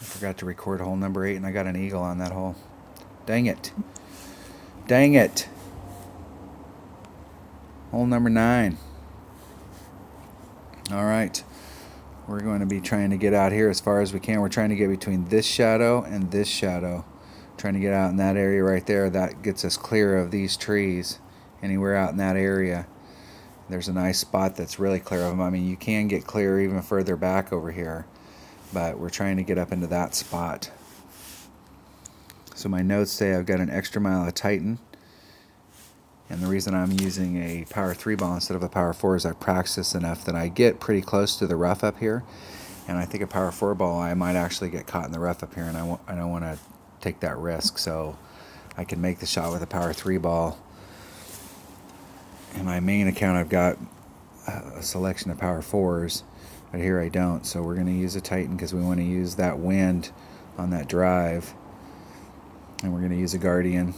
I forgot to record hole number 8, and I got an eagle on that hole. Dang it. Dang it. Hole number 9. All right. We're going to be trying to get out here as far as we can. We're trying to get between this shadow and this shadow. Trying to get out in that area right there. That gets us clear of these trees. Anywhere out in that area. There's a nice spot that's really clear of them. I mean, you can get clear even further back over here, but we're trying to get up into that spot. So my notes say I've got an extra mile of Titan, and the reason I'm using a power 3 ball instead of a power 4 is I practice enough that I get pretty close to the rough up here, and I think a power 4 ball I might actually get caught in the rough up here, and I don't want to take that risk, so I can make the shot with a power 3 ball. In my main account, I've got a selection of power 4s, but here I don't. So we're going to use a Titan because we want to use that wind on that drive. And we're going to use a Guardian.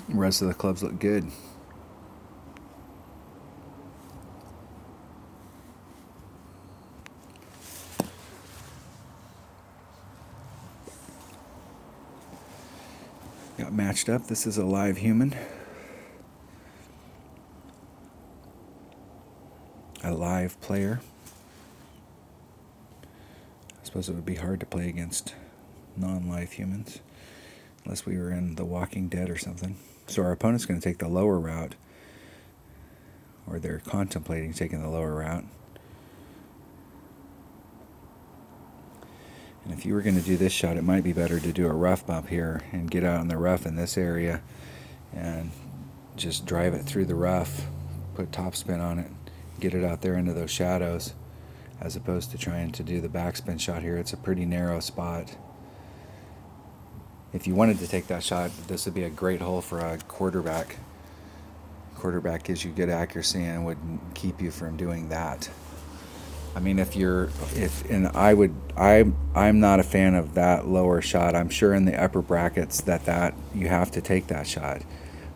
The rest of the clubs look good. Got matched up. This is a live human. A live player. I suppose it would be hard to play against non-live humans unless we were in The Walking Dead or something. So our opponent's going to take the lower route, or they're contemplating taking the lower route. And if you were going to do this shot, it might be better to do a rough bump here and get out in the rough in this area and just drive it through the rough, put topspin on it, get it out there into those shadows, as opposed to trying to do the backspin shot here. It's a pretty narrow spot. If you wanted to take that shot, this would be a great hole for a quarterback. Quarterback gives you good accuracy and would keep you from doing that. I mean, I'm not a fan of that lower shot. I'm sure in the upper brackets that you have to take that shot.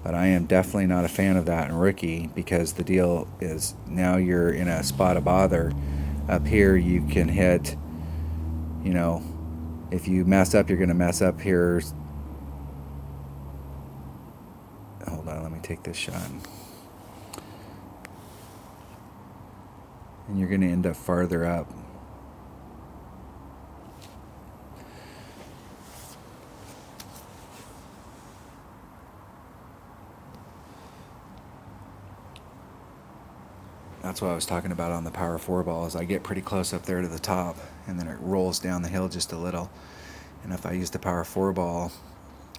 But I am definitely not a fan of that in rookie, because the deal is now you're in a spot of bother. Up here you can hit, if you mess up, you're going to mess up here. Hold on, let me take this shot. And you're going to end up farther up. That's what I was talking about on the power 4 ball, is I get pretty close up there to the top, and then it rolls down the hill just a little. And if I used a power 4 ball,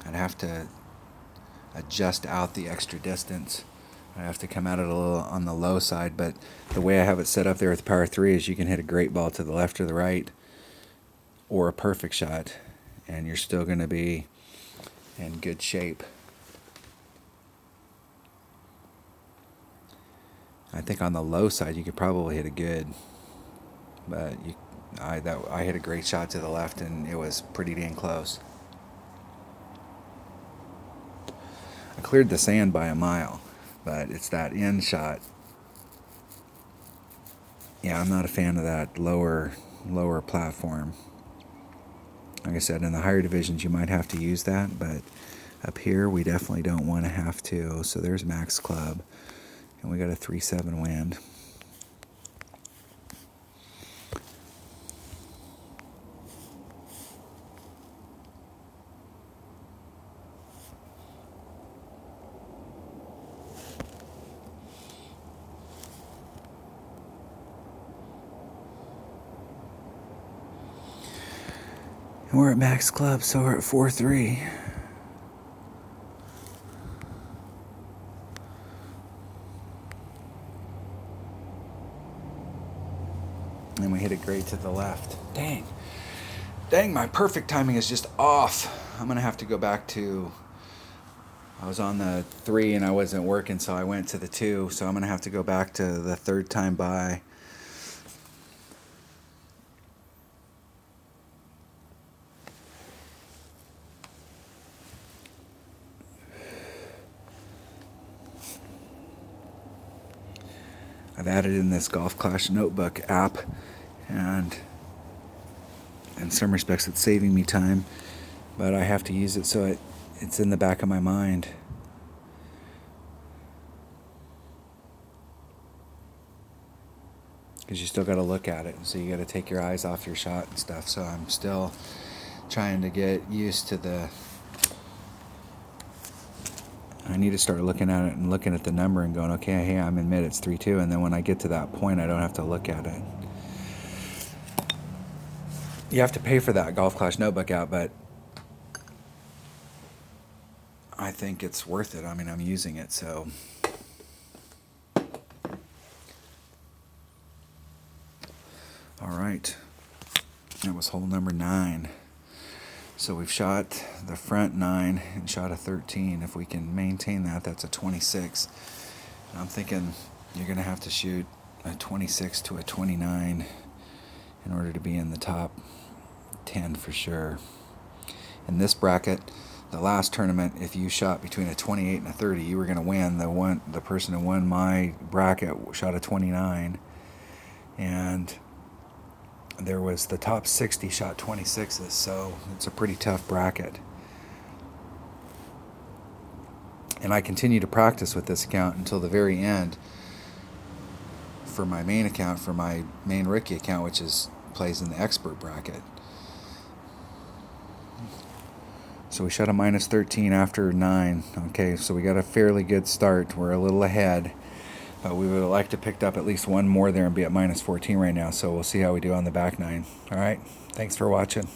I'd have to adjust out the extra distance. I have to come at it a little on the low side, but the way I have it set up there with the power 3 is you can hit a great ball to the left or the right, or a perfect shot, and you're still going to be in good shape. I think on the low side you could probably hit a good, but I hit a great shot to the left, and it was pretty dang close. I cleared the sand by a mile, but it's that end shot. Yeah, I'm not a fan of that lower platform. Like I said, in the higher divisions you might have to use that, but up here we definitely don't want to have to. So there's max club, and we got a 3-7 wind. And we're at max club, so we're at 4-3. And we hit it great to the left. Dang, my perfect timing is just off. I'm going to have to go back to... I was on the 3 and I wasn't working, so I went to the 2. So I'm going to have to go back to the third time by. I've added in this Golf Clash notebook app, and in some respects it's saving me time, but I have to use it so it's in the back of my mind. Because you still got to look at it, so you got to take your eyes off your shot and stuff. So I'm still trying to get used to I need to start looking at it and looking at the number and going, okay, hey, I'm in mid, it's 3-2, and then when I get to that point, I don't have to look at it. You have to pay for that Golf Clash notebook out, but I think it's worth it. I mean, I'm using it, so. All right, that was hole number 9. So we've shot the front 9 and shot a 13. If we can maintain that, that's a 26. And I'm thinking you're going to have to shoot a 26 to a 29 in order to be in the top 10 for sure. In this bracket, the last tournament, if you shot between a 28 and a 30, you were going to win. The person who won my bracket shot a 29, and there was the top 60 shot 26s, so it's a pretty tough bracket. And I continue to practice with this account until the very end for my main account, for my main rookie account, which plays in the expert bracket. So we shot a minus 13 after 9. Okay, so we got a fairly good start. We're a little ahead. But we would like to pick up at least one more there and be at minus 14 right now. So we'll see how we do on the back 9. All right. Thanks for watching.